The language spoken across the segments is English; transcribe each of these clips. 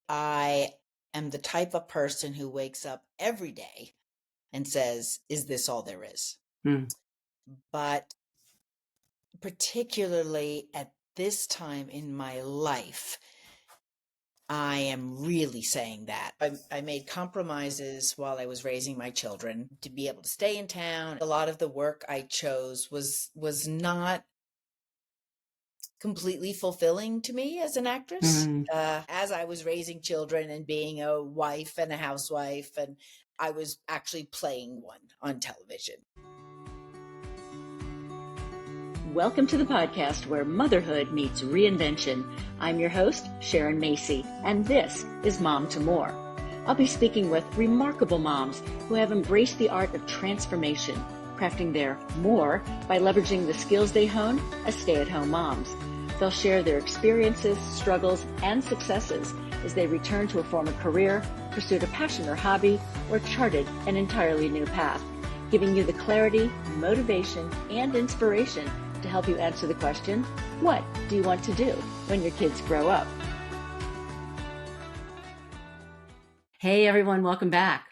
I am the type of person who wakes up every day and says, is this all there is? Mm. But particularly at this time in my life, I am really saying that. I made compromises while I was raising my children to be able to stay in town. A lot of the work I chose was not completely fulfilling to me as an actress. Mm. As I was raising children and being a wife and a housewife, and I was actually playing one on television. Welcome to the podcast where motherhood meets reinvention. I'm your host, Sharon Macey, and this is Mom to More. I'll be speaking with remarkable moms who have embraced the art of transformation, crafting their more by leveraging the skills they hone as stay-at-home moms. They'll share their experiences, struggles, and successes as they return to a former career, pursued a passion or hobby, or charted an entirely new path, giving you the clarity, motivation, and inspiration to help you answer the question, what do you want to do when your kids grow up? Hey everyone, welcome back.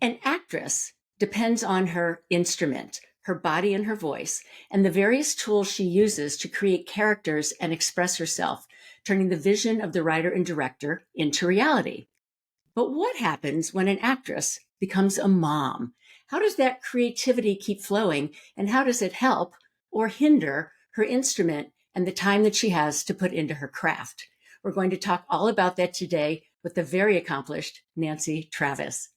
An actress depends on her instrument, her body and her voice, and the various tools she uses to create characters and express herself, turning the vision of the writer and director into reality. But what happens when an actress becomes a mom? How does that creativity keep flowing, and how does it help or hinder her instrument and the time that she has to put into her craft? We're going to talk all about that today with the very accomplished Nancy Travis.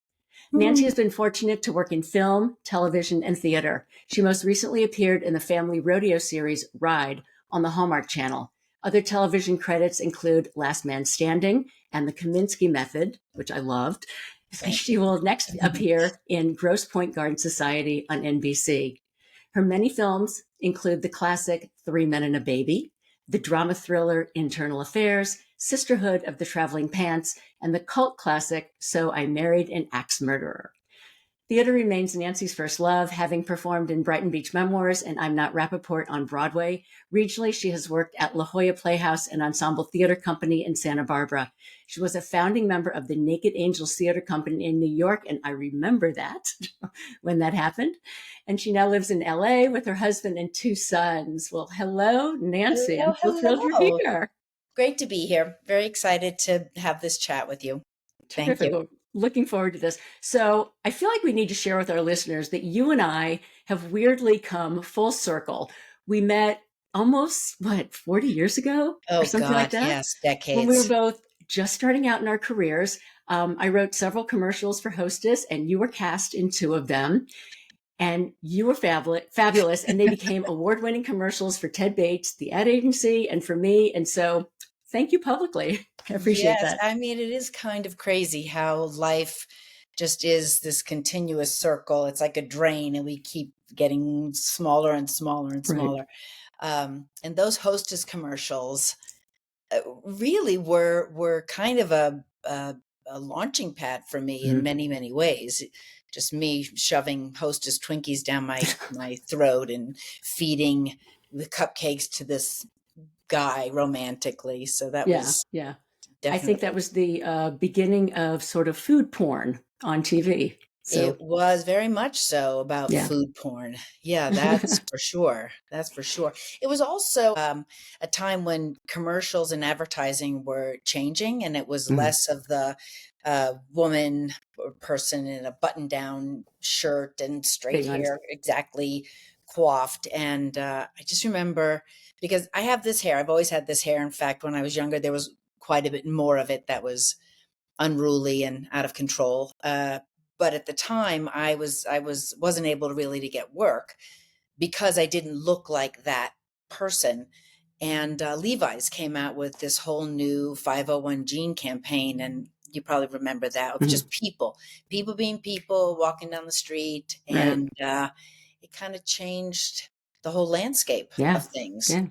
Nancy has been fortunate to work in film, television, and theater. She most recently appeared in the family rodeo series Ride on the Hallmark Channel. Other television credits include Last Man Standing and the Kominsky Method, which I loved. She will next appear in Grosse Pointe Garden Society on NBC. Her many films include the classic 3 Men and a Baby, the drama thriller Internal Affairs, Sisterhood of the Traveling Pants, and the cult classic So I Married an Axe Murderer. Theater remains Nancy's first love, having performed in Brighton Beach Memoirs and I'm Not Rappaport on Broadway. Regionally, she has worked at La Jolla Playhouse and Ensemble Theater Company in Santa Barbara. She was a founding member of the Naked Angels Theater Company in New York, and I remember that when that happened. And she now lives in LA with her husband and 2 sons. Well, hello, Nancy. I'm so thrilled you're Hello. here. Great to be here. Very excited to have this chat with you. Thank Terrific. you. Well, looking forward to this. So I feel like we need to share with our listeners that you and I have weirdly come full circle. We met almost, 40 years ago or Oh something like God, that? yes, When we were decades. both just starting out in our careers. I wrote several commercials for Hostess, and you were cast in 2 of them. And you were fabulous. And they became award-winning commercials for Ted Bates, the ad agency, and for me. And so thank you publicly. I appreciate Yes, that. I mean, it is kind of crazy how life just is this continuous circle. It's like a drain, and we keep getting smaller and smaller and Right. smaller. And those Hostess commercials really were kind of a launching pad for me in Mhm. many, many ways. Just me shoving Hostess Twinkies down my throat and feeding the cupcakes to this guy romantically. So that Yeah. was Yeah. I think that definitely. was the beginning of sort of food porn on TV. So, It was very much so about yeah. food porn. Yeah, that's for sure. That's for sure. It was also a time when commercials and advertising were changing, and it was Mhm. less of the woman or person in a button down shirt and straight Big ones. hair, exactly coiffed. And I just remember because I have this hair, I've always had this hair. In fact, when I was younger, there was quite a bit more of it that was unruly and out of control. But at the time, I wasn't able to really to get work because I didn't look like that person. And Levi's came out with this whole new 501 gene campaign, and you probably remember that of Mhm. just people being people, walking down the street, Right. and it kind of changed the whole landscape Yeah. of things. Yeah.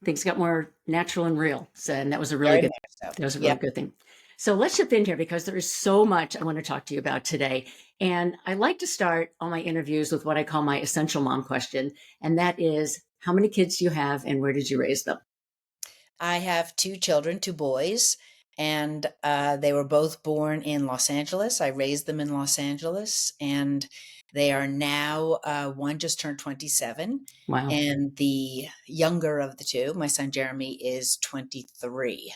Things got more natural and real. So, and that was a really Very good, much so. that was a really Yep. good thing. So let's jump in here because there is so much I want to talk to you about today. And I like to start all my interviews with what I call my essential mom question. And that is, how many kids do you have and where did you raise them? I have 2 children, 2 boys. And they were both born in Los Angeles. I raised them in Los Angeles, and they are now, one just turned 27, Wow. and the younger of the two, my son Jeremy, is 23.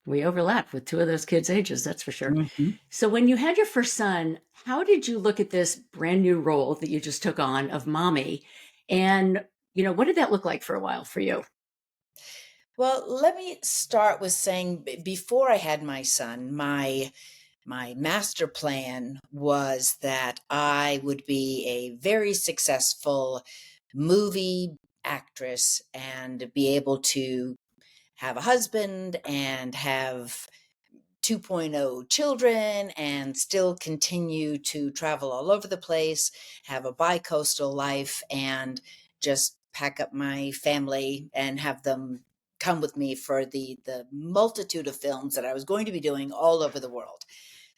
We overlap with two of those kids' ages, that's for sure. Mhm. So when you had your first son, how did you look at this brand new role that you just took on of mommy? And, what did that look like for a while for you? Well, let me start with saying before I had my son, my master plan was that I would be a very successful movie actress and be able to have a husband and have 2.0 children and still continue to travel all over the place, have a bi-coastal life, and just pack up my family and have them come with me for the multitude of films that I was going to be doing all over the world.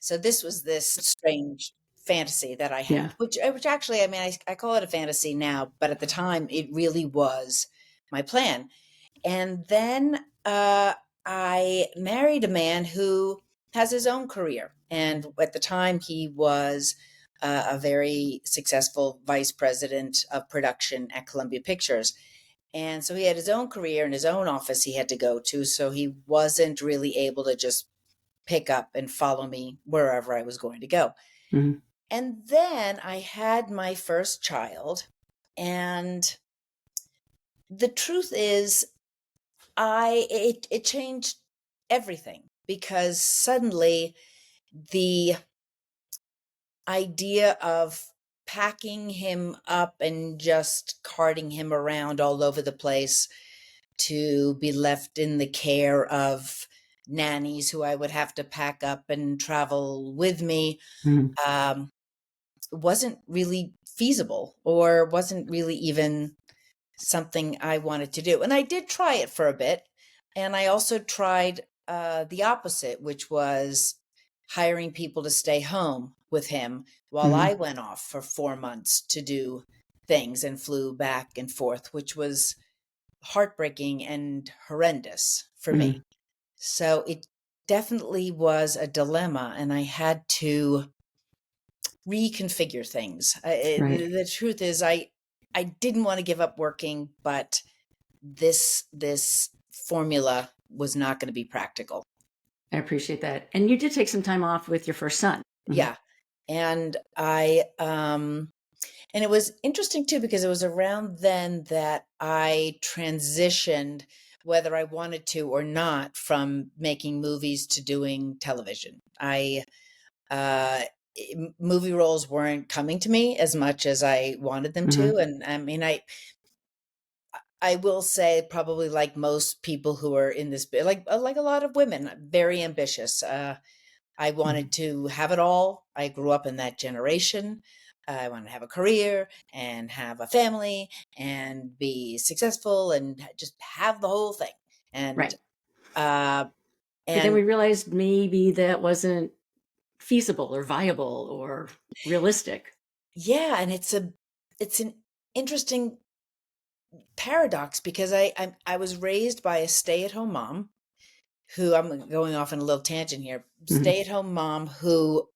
So this was this strange fantasy that I Yeah. had, which actually, I mean, I call it a fantasy now, but at the time it really was my plan. And then I married a man who has his own career. And at the time, he was a very successful vice president of production at Columbia Pictures. And so he had his own career and his own office he had to go to. So he wasn't really able to just pick up and follow me wherever I was going to go. Mhm. And then I had my first child. And the truth is, it changed everything because suddenly the idea of packing him up and just carting him around all over the place to be left in the care of nannies who I would have to pack up and travel with me Mhm. um, wasn't really feasible or wasn't really even something I wanted to do. And I did try it for a bit. And I also tried the opposite, which was hiring people to stay home with him while I Mhm. went off for 4 months to do things and flew back and forth, which was heartbreaking and horrendous for me. Mhm. So it definitely was a dilemma, and I had to reconfigure things. Right. The truth is, I didn't want to give up working, but this formula was not going to be practical. I appreciate that. And you did take some time off with your first son. Mhm. Yeah. And and it was interesting too because it was around then that I transitioned, whether I wanted to or not, from making movies to doing television. Uh Movie roles weren't coming to me as much as I wanted them to. Mhm. And I mean, I will say, probably like most people who are in this, like a lot of women, very ambitious. I Mhm. wanted to have it all. I grew up in that generation. I wanted to have a career and have a family and be successful and just have the whole thing. And Right. uh, But then and we realized maybe that wasn't feasible or viable or realistic. yeah, and it's an interesting paradox because I was raised by a stay at home mom who, I'm going off on a little tangent here, Mhm. stay at home mom who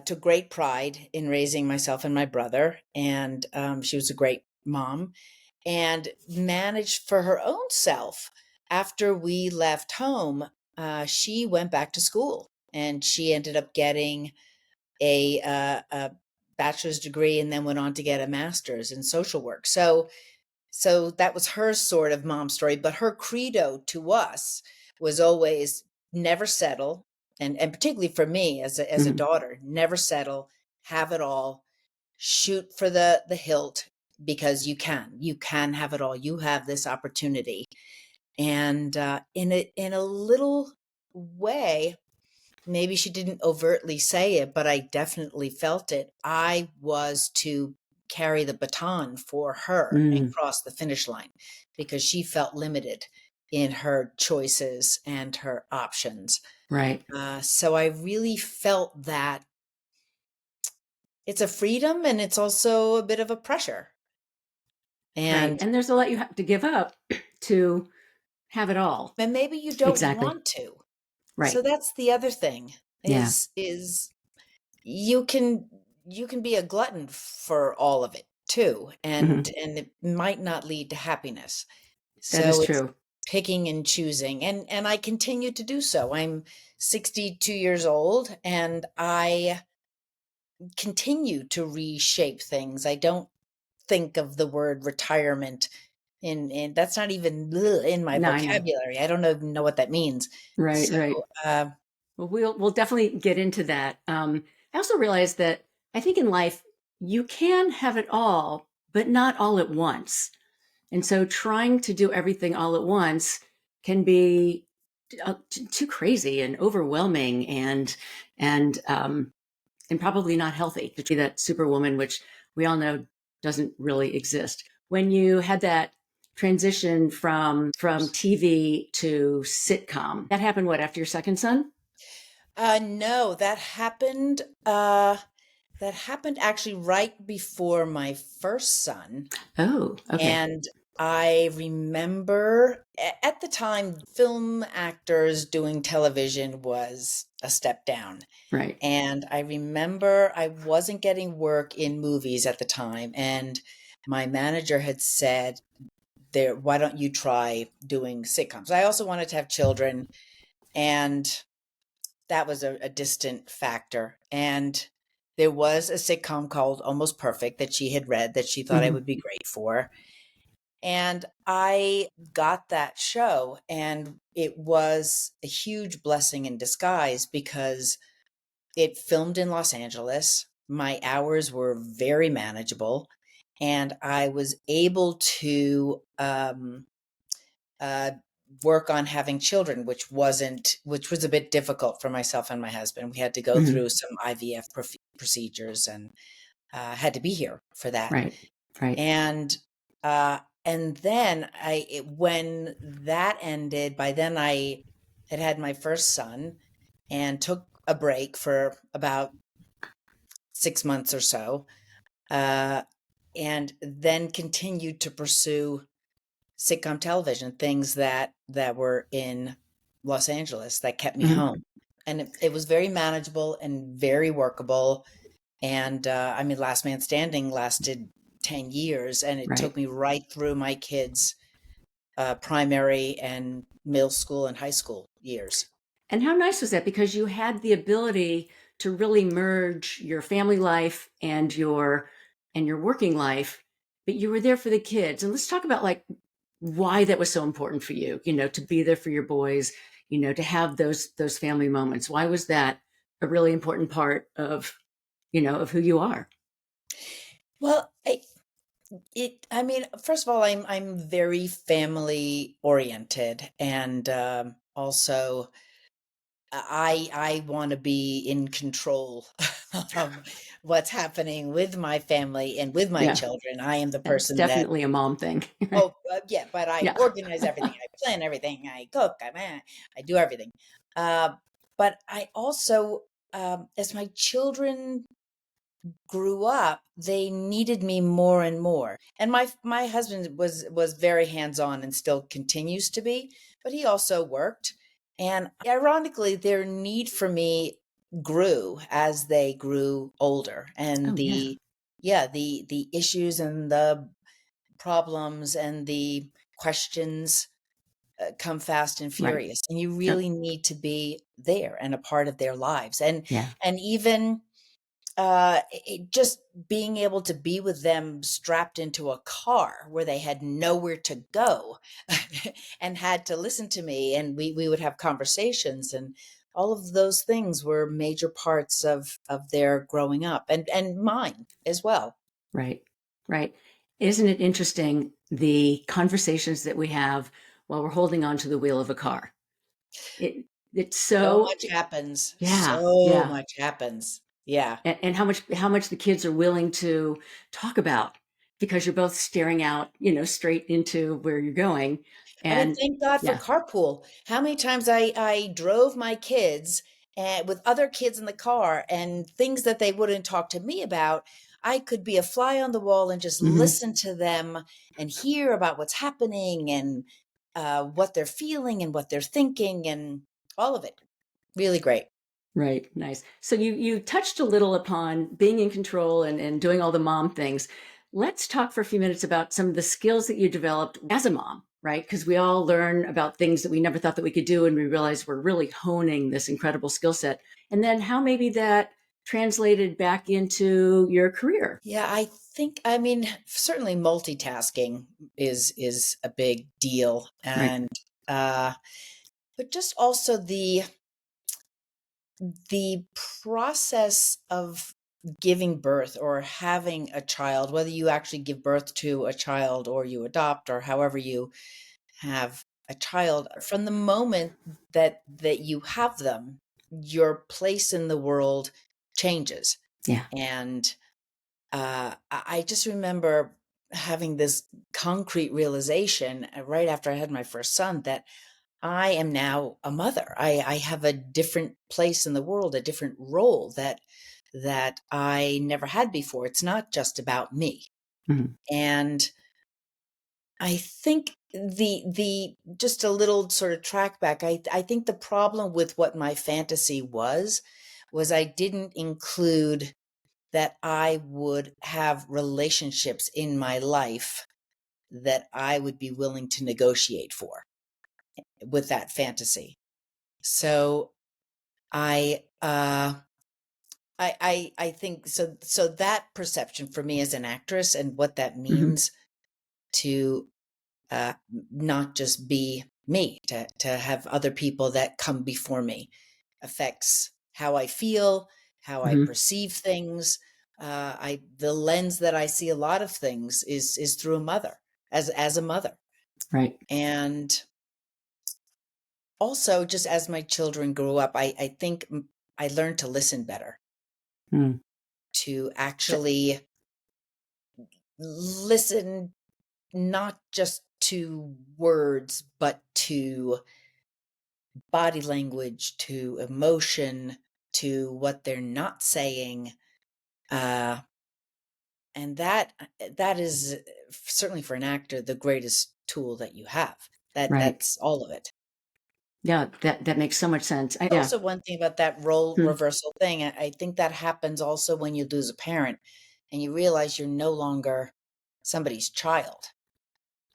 took great pride in raising myself and my brother. And she was a great mom and managed for her own self. After we left home, she went back to school and she ended up getting a bachelor's degree and then went on to get a master's in social work. So that was her sort of mom story, but her credo to us was always never settle, and particularly for me as a Mhm. daughter, never settle, have it all, shoot for the hilt because you can have it all. You have this opportunity, and in a little way, maybe she didn't overtly say it, but I definitely felt it. I was to carry the baton for her and Mm. cross the finish line because she felt limited in her choices and her options. Right. So I really felt that it's a freedom and it's also a bit of a pressure. Right. And And there's a lot you have to give up to have it all. And maybe you don't Exactly. want to. Right. So that's the other thing Yeah. is you can be a glutton for all of it too, Hmm. and it might not lead to happiness. That is So it's true. picking and choosing, and I continue to do so. I'm 62 years old, and I continue to reshape things. I don't think of the word retirement in that's not even in my No, I know. vocabulary. I don't even know what that means. Right, So, right. uh, Well, we'll definitely get into that. I also realized that I think in life you can have it all, but not all at once. And so trying to do everything all at once can be too crazy and overwhelming and and probably not healthy to be that superwoman, which we all know doesn't really exist. When you had that transition from TV to sitcom, that happened what, after your second son? no, that happened actually right before my first son. Oh, okay. And I remember at the time, film actors doing television was a step down. Right. And I remember I wasn't getting work in movies at the time. And my manager had said, there, why don't you try doing sitcoms? I also wanted to have children, and that was a distant factor. And there was a sitcom called Almost Perfect that she had read that she thought I Hmm. would be great for. And I got that show, and it was a huge blessing in disguise because it filmed in Los Angeles. My hours were very manageable, and I was able to uh, work on having children, which was a bit difficult for myself and my husband. We had to go Hmm. through some IVF procedures, and had to be here for that. Right. Right. And and then when that ended, by then I had had my first son and took a break for about 6 months or so, uh, and then continued to pursue sitcom television, things that were in Los Angeles that kept me Hmm. home. And it was very manageable and very workable. And I mean, Last Man Standing lasted 10 years, and it Right. took me right through my kids' primary and middle school and high school years. And how nice was that? Because you had the ability to really merge your family life and your working life, but you were there for the kids. And let's talk about like why that was so important for you, to be there for your boys, to have those family moments. Why was that a really important part of who you are? Well, I mean, first of all, I'm very family oriented, and also I want to be in control of what's happening with my family and with my Yeah, children. I am the that's person that, definitely a mom thing. Right? oh, yeah, but I Yeah. organize everything. I plan everything. I cook. I do everything. Uh, but I also, as my children grew up, they needed me more and more. And my husband was very hands-on and still continues to be, but he also worked. And ironically, their need for me grew as they grew older. And Oh yeah. the issues and the problems and the questions come fast and Right. furious. And you Yep. really need to be there and a part of their lives. Yeah. And even just being able to be with them strapped into a car where they had nowhere to go and had to listen to me, and we would have conversations, and all of those things were major parts of their growing up, and mine as well. Right. Right. Isn't it interesting the conversations that we have while we're holding on to the wheel of a car? It it's So so much happens. yeah, So yeah. much happens. Yeah. And how much the kids are willing to talk about because you're both staring out, straight into where you're going. I mean, And thank God for yeah. carpool. How many times I drove my kids with other kids in the car, and things that they wouldn't talk to me about, I could be a fly on the wall and just Hmm. listen to them and hear about what's happening. And what they're feeling and what they're thinking and all of it. Really great. Right. Nice. So you touched a little upon being in control and doing all the mom things. Let's talk for a few minutes about some of the skills that you developed as a mom, right? Because we all learn about things that we never thought that we could do, and we realize we're really honing this incredible skill set. And then how maybe that translated back into your career. Yeah, I mean, certainly multitasking is a big deal, Right. and but just also the process of giving birth or having a child, whether you actually give birth to a child or you adopt or however you have a child, from the moment that you have them, your place in the world changes. Yeah. And I just remember having this concrete realization right after I had my first son that I am now a mother. I have a different place in the world, a different role that I never had before. It's not just about me. Mhm. And I think the just a little sort of track back. I think the problem with what my fantasy was I didn't include that I would have relationships in my life that I would be willing to negotiate for with that fantasy. So I I think so that perception for me as an actress and what that Mhm. means to not just be me, to have other people that come before me affects how I feel, how I Mhm. perceive things. The lens that I see a lot of things is through a mother, as a mother, Right. and also just as my children grew up, I think I learned to listen better, Mm. to So, actually listen not just to words, but to body language, to emotion, to what they're not saying. Uh, and that is certainly for an actor the greatest tool that you have. right. That's all of it. Yeah, that makes so much sense. Yeah. Also, one thing about that role Mm. reversal thing, I think that happens also when you lose a parent and you realize you're no longer somebody's child.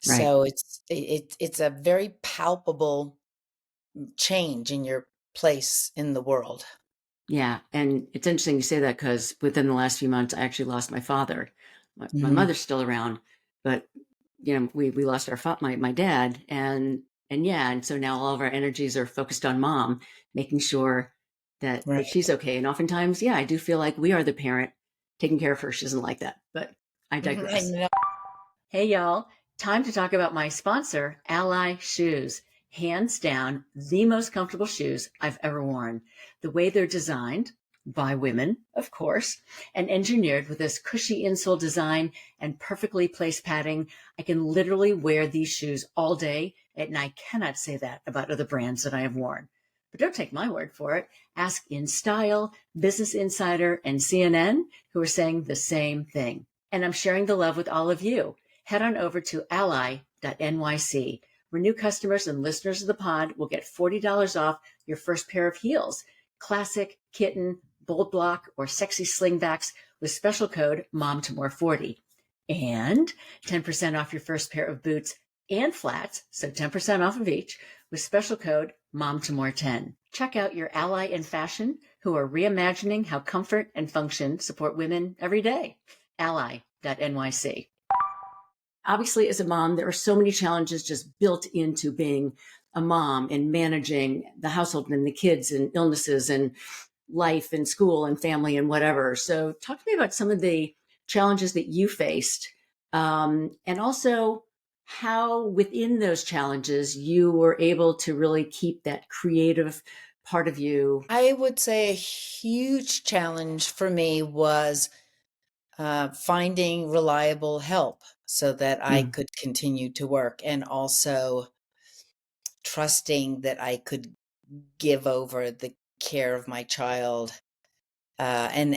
Right. So it's a very palpable change in your place in the world. Yeah, and it's interesting you say that because within the last few months, I actually lost my father. My Mhm. mother's still around, but we lost my dad, and yeah, and so now all of our energies are focused on mom, making sure that Right. she's okay. And oftentimes, yeah, I do feel like we are the parent taking care of her. She doesn't like that, but I Mhm, I digress. know. Hey, y'all. Time to talk about my sponsor, Ally Shoes. Hands down, the most comfortable shoes I've ever worn. The way they're designed, by women, of course, and engineered with this cushy insole design and perfectly placed padding, I can literally wear these shoes all day, and I cannot say that about other brands that I have worn. But don't take my word for it. Ask InStyle, Business Insider, and CNN, who are saying the same thing. And I'm sharing the love with all of you. Head on over to ally.nyc, where new customers and listeners of the pod will get $40 off your first pair of heels, classic, kitten, bold block, or sexy slingbacks with special code MOMTOMORE40. And 10% off your first pair of boots and flats, so 10% off of each, with special code MOMTOMORE10. Check out your ally in fashion who are reimagining how comfort and function support women every day. Ally.nyc. Obviously, as a mom, there are so many challenges just built into being a mom and managing the household and the kids and illnesses and life and school and family and whatever. So, talk to me about some of the challenges that you faced, and also how within those challenges you were able to really keep that creative part of you. I would say a huge challenge for me was finding reliable help so that I Mm. could continue to work, and also trusting that I could give over the care of my child. And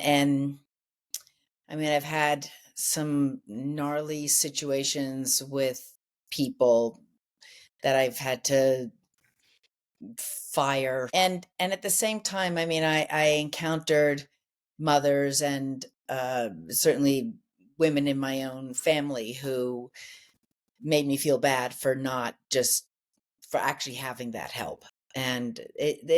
I mean, I've had some gnarly situations with people that I've had to fire. And at the same time, I mean, I encountered mothers and certainly women in my own family who made me feel bad for not just for actually having that help. And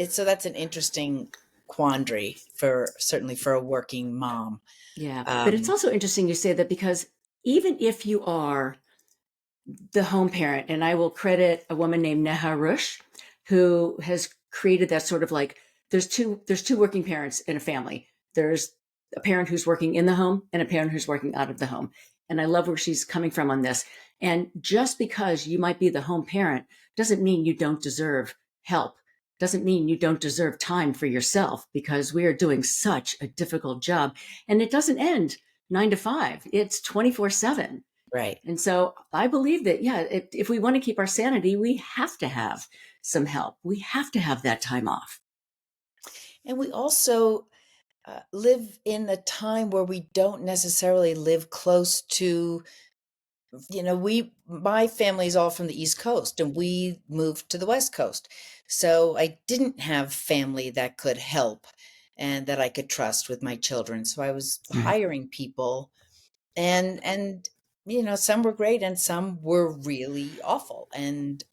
so that's an interesting quandary for certainly for a working mom. Yeah. But it's Um, also interesting you say that, because even if you are the home parent, and I will credit a woman named Neha Rush, who has created that sort of like, there's two working parents in a family. There's a parent who's working in the home and a parent who's working out of the home. And I love where she's coming from on this. And just because you might be the home parent doesn't mean you don't deserve help. Doesn't mean you don't deserve time for yourself, because we are doing such a difficult job. And it doesn't end 9 to 5. It's 24/7. right. And so I believe that, yeah, if we want to keep our sanity, we have to have some help. We have to have that time off. And we also live in a time where we don't necessarily live close to, my family's all from the East Coast and we moved to the West Coast. So I didn't have family that could help and that I could trust with my children. So I was Right. hiring people and some were great and some were really awful.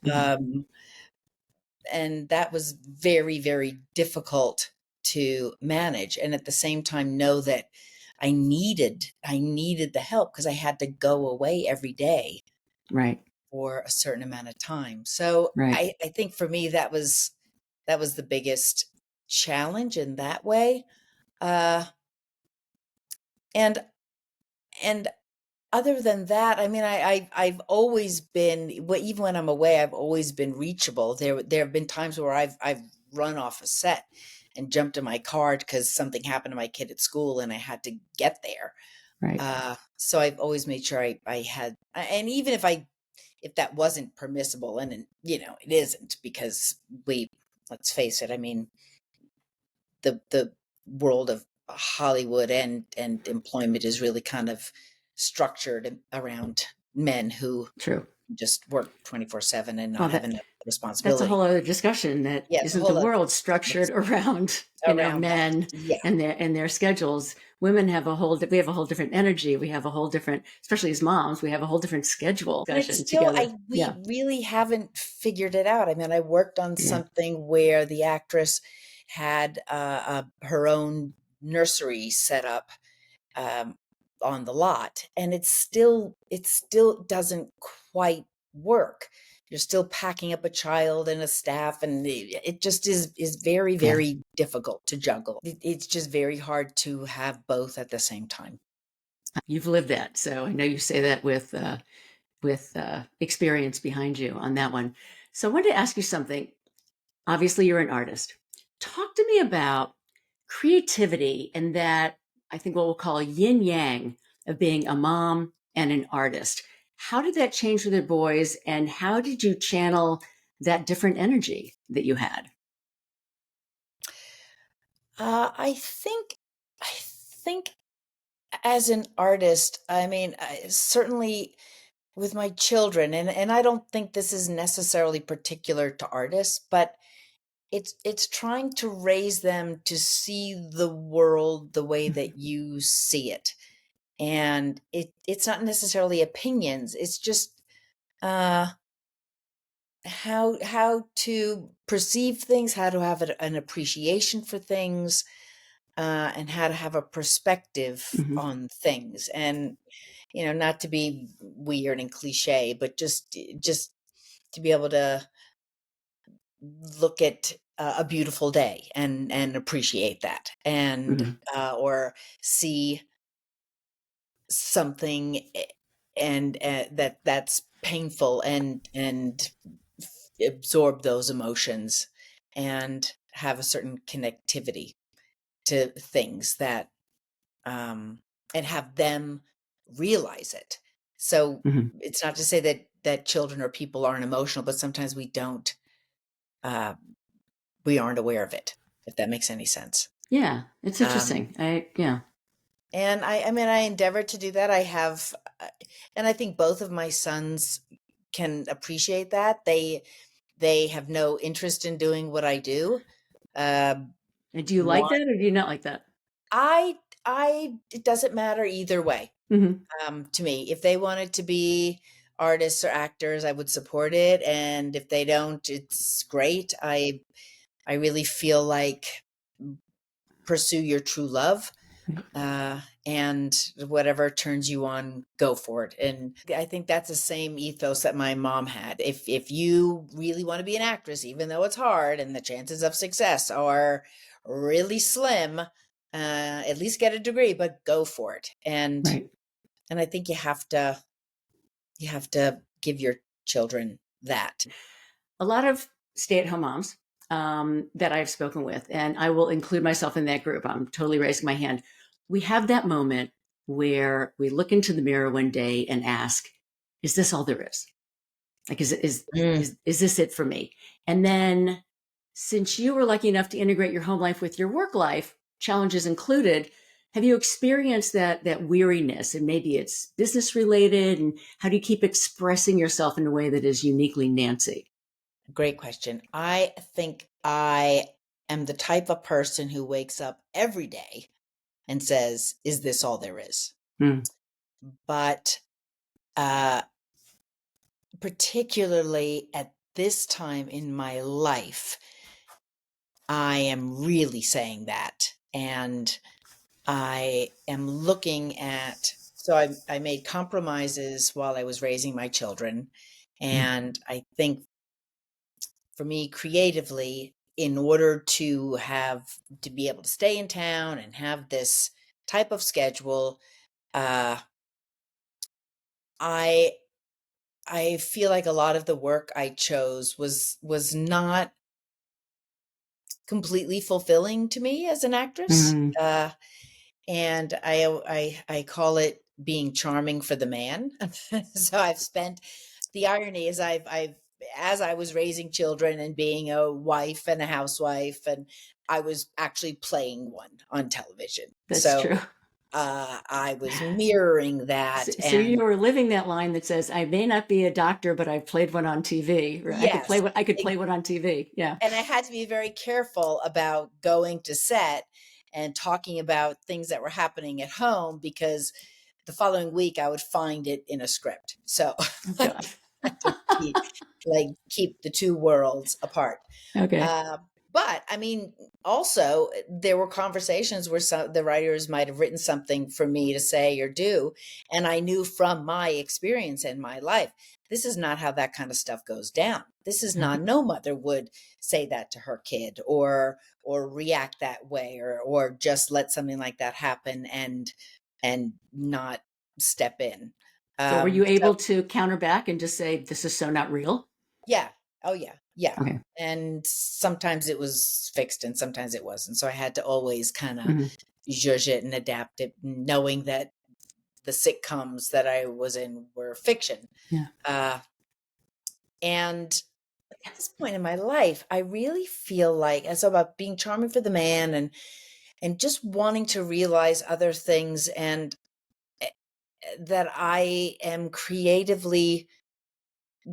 Mhm. And that was very, very difficult to manage. And at the same time, know that I needed the help because I had to go away every day Right. for a certain amount of time. So Right. I think for me that was the biggest challenge in that way. Uh, and and other than that, I mean, I've always been, well, even when I'm away, I've always been reachable. There have been times where I've run off a set and jumped in my car because something happened to my kid at school and I had to get there. Right. So I've always made sure I had, and even if that wasn't permissible, and it isn't because let's face it, I mean, the world of Hollywood and employment is really kind of structured around men who True. just work 24/7 and Well, not have enough that's a responsibility. whole other discussion. That Yeah, it's a isn't the whole other world structured it's around, around that. men Yeah. and their schedules. Women have we have a whole different energy. We have a whole different, especially as moms, we have a whole different schedule And it's discussion still together. we Yeah. really haven't figured it out. I mean, I worked on Yeah. something where the actress had her own nursery set up um, on the lot, and it still doesn't quite work. You're still packing up a child and a staff, and it just is very, Yeah. very difficult to juggle. It's just very hard to have both at the same time. You've lived that. So I know you say that with experience behind you on that one. So I wanted to ask you something. Obviously, you're an artist. Talk to me about creativity and that, I think, what we'll call yin yang of being a mom and an artist. How did that change with your boys, and how did you channel that different energy that you had? I think as an artist, I mean, certainly with my children, and I don't think this is necessarily particular to artists, but it's trying to raise them to see the world the way Mhm. that you see it. And it's not necessarily opinions, it's just uh how to perceive things, how to have an appreciation for things, and how to have a perspective Mhm. on things. And not to be weird and cliche, but just to be able to look at a beautiful day and appreciate that, and Mhm. or see something, and that's painful, and absorb those emotions and have a certain connectivity to things that and have them realize it. So Mhm. it's not to say that children or people aren't emotional, but sometimes uh we aren't aware of it, if that makes any sense. Yeah, it's Um, interesting. Yeah. and I mean, I endeavor to do that. I have, and I think both of my sons can appreciate that. They have no interest in doing what I do. Um, And do you like one, that or do you not like that? it doesn't matter either way. Mhm. To me, if they wanted to be artists or actors, I would support it. And if they don't, it's great. I really feel like pursue your true love, Right. and whatever turns you on, go for it. And I think that's the same ethos that my mom had. If you really want to be an actress, even though it's hard and the chances of success are really slim, at least get a degree, but go for it. Right. And I think you have to give your children that. A lot of stay-at-home moms that I've spoken with, and I will include myself in that group. I'm totally raising my hand. We have that moment where we look into the mirror one day and ask, "Is this all there is? Like, Mm, is this it for me?" And then, since you were lucky enough to integrate your home life with your work life, challenges included, have you experienced that weariness? And maybe it's business related. And how do you keep expressing yourself in a way that is uniquely Nancy? Great question. I think I am the type of person who wakes up every day and says, "Is this all there is?" Hmm. But uh, particularly at this time in my life, I am really saying that. And I am looking at, so I made compromises while I was raising my children. Hmm. And I think for me creatively, in order to be able to stay in town and have this type of schedule, uh, I I feel like a lot of the work I chose was not completely fulfilling to me as an actress. Hmm. And I call it being charming for the man. So I've spent the irony is I've as I was raising children and being a wife and a housewife, and I was actually playing one on television. That's true. So I was mirroring So, that, so you and were living that line that says, "I may not be a doctor, but I've played one on TV." Or I could play yes, one. I could play one on TV. Yeah, and I had to be very careful about going to set and talking about things that were happening at home, because the following week I would find it in a script. So oh I God. had to keep the two worlds apart. Okay. Uh, but I mean, also there were conversations where the writers might have written something for me to say or do, and I knew from my experience in my life, this is not how that kind of stuff goes down. This is not, no mother would say that to her kid, or react that way, or just let something like that happen and not step in. So were you So able to counter back and just say, "This is so not real"? yeah. Oh, yeah. Yeah. Okay. And sometimes it was fixed and sometimes it wasn't. So I had to always kind of Hmm. zhuzh it and adapt it, knowing that the sitcoms that I was in were fiction. Yeah. Uh, and at this point in my life, I really feel like it's about being charming for the man, and just wanting to realize other things, and eh, that I am creatively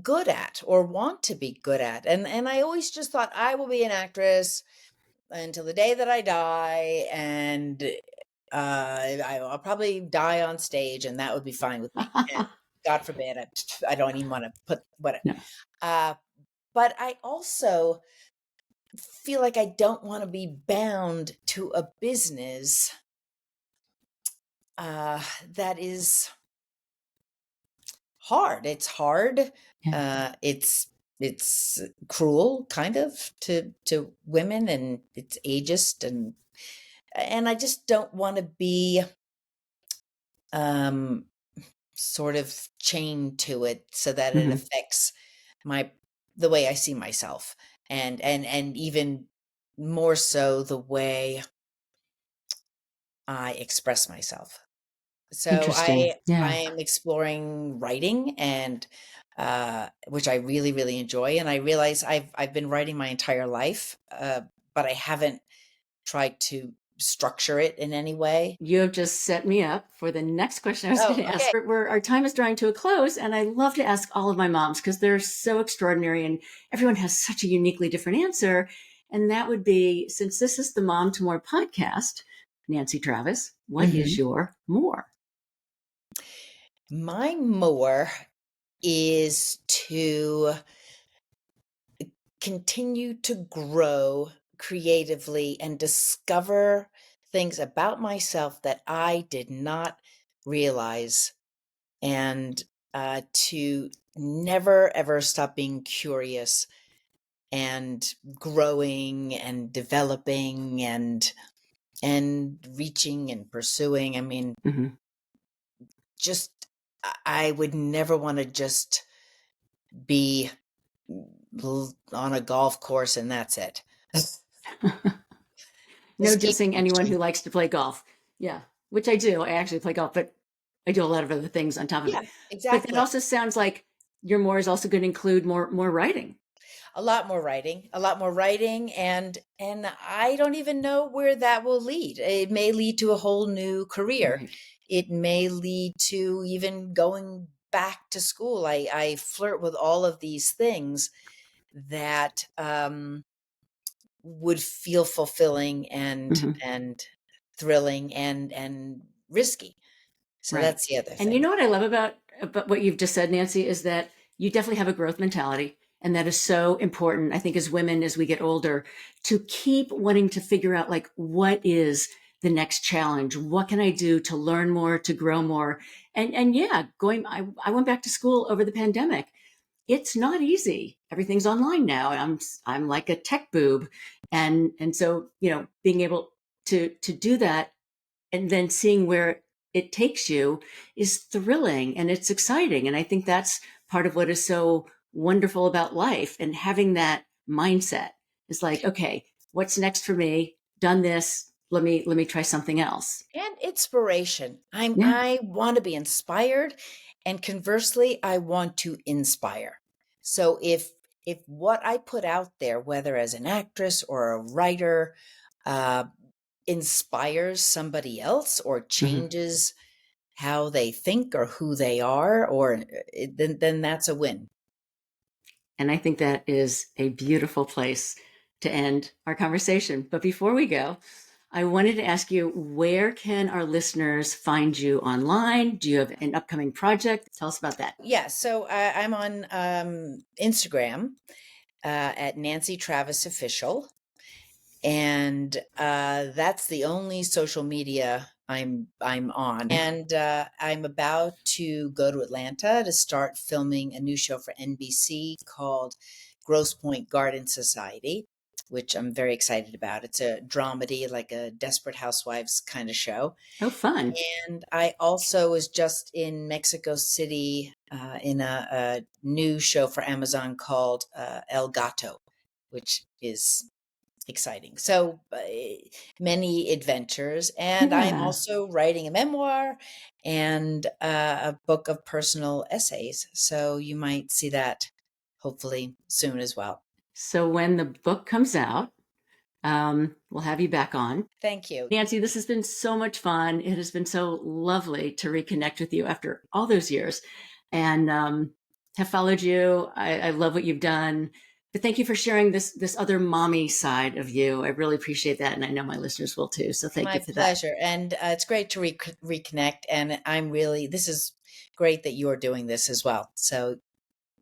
good at or want to be good at. And I always just thought I will be an actress until the day that I die, and I'll probably die on stage, and that would be fine with me. And God forbid, I don't even want to put what. No. Uh, but I also feel like I don't want to be bound to a business that is hard. It's hard. Yeah. It's cruel, kind of, to women, and it's ageist, and I just don't want to be um, sort of chained to it, so that it Hmm. affects my the way I see myself, and even more so the way I express myself. So Interesting. I Yeah. am exploring writing, and which I really really enjoy, and I realize I've been writing my entire life, but I haven't tried to structure it in any way. You have just set me up for the next question I was going to ask. Where our time is drawing to a close, and I love to ask all of my moms because they're so extraordinary and everyone has such a uniquely different answer. And that would be, since this is the Mom to More podcast, Nancy Travis, what is your more? My more is to continue to grow creatively and discover things about myself that I did not realize, and to never, ever stop being curious and growing and developing and reaching and pursuing. I mean, just, I would never want to just be on a golf course and that's it. No dissing anyone who likes to play golf. Yeah, which I do. I actually play golf, but I do a lot of other things on top of it. Exactly. But it also sounds like your more is also going to include more writing. A lot more writing, and I don't even know where that will lead. It may lead to a whole new career. Right. It may lead to even going back to school. I flirt with all of these things that would feel fulfilling and thrilling and risky. So that's the other thing. And you know what I love about what you've just said, Nancy, is that you definitely have a growth mentality. And that is so important, I think, as women, as we get older, to keep wanting to figure out, like, what is the next challenge? What can I do to learn more, to grow more? And yeah, I went back to school over the pandemic. It's not easy. Everything's online now. I'm like a tech boob. And so, being able to do that and then seeing where it takes you is thrilling and it's exciting. And I think that's part of what is so wonderful about life, and having that mindset is like, okay, what's next for me? Done this. Let me try something else. And inspiration. I want to be inspired, and conversely, I want to inspire. So if what I put out there, whether as an actress or a writer, inspires somebody else or changes how they think or who they are, then that's a win. And I think that is a beautiful place to end our conversation. But before we go, I wanted to ask you, where can our listeners find you online? Do you have an upcoming project? Tell us about that. Yeah, so I'm on Instagram at Nancy Travis Official. And that's the only social media I'm on. And I'm about to go to Atlanta to start filming a new show for NBC called Grosse Pointe Garden Society, which I'm very excited about. It's a dramedy, like a Desperate Housewives kind of show. Oh, fun. And I also was just in Mexico City in a new show for Amazon called El Gato, which is exciting. So many adventures. And I'm also writing a memoir and a book of personal essays. So you might see that hopefully soon as well. So when the book comes out, we'll have you back on. Thank you. Nancy, this has been so much fun. It has been so lovely to reconnect with you after all those years, and have followed you. I love what you've done. But thank you for sharing this other mommy side of you. I really appreciate that. And I know my listeners will too. So thank you for that. My pleasure. And it's great to reconnect. And this is great that you're doing this as well. So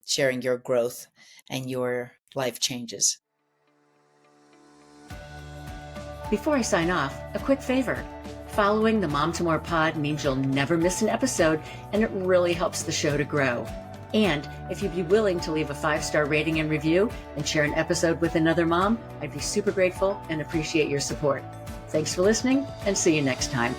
sharing your growth and your life changes. Before I sign off, a quick favor. Following the Mom to More pod means you'll never miss an episode, and it really helps the show to grow. And if you'd be willing to leave a 5-star rating and review and share an episode with another mom, I'd be super grateful and appreciate your support. Thanks for listening, and see you next time.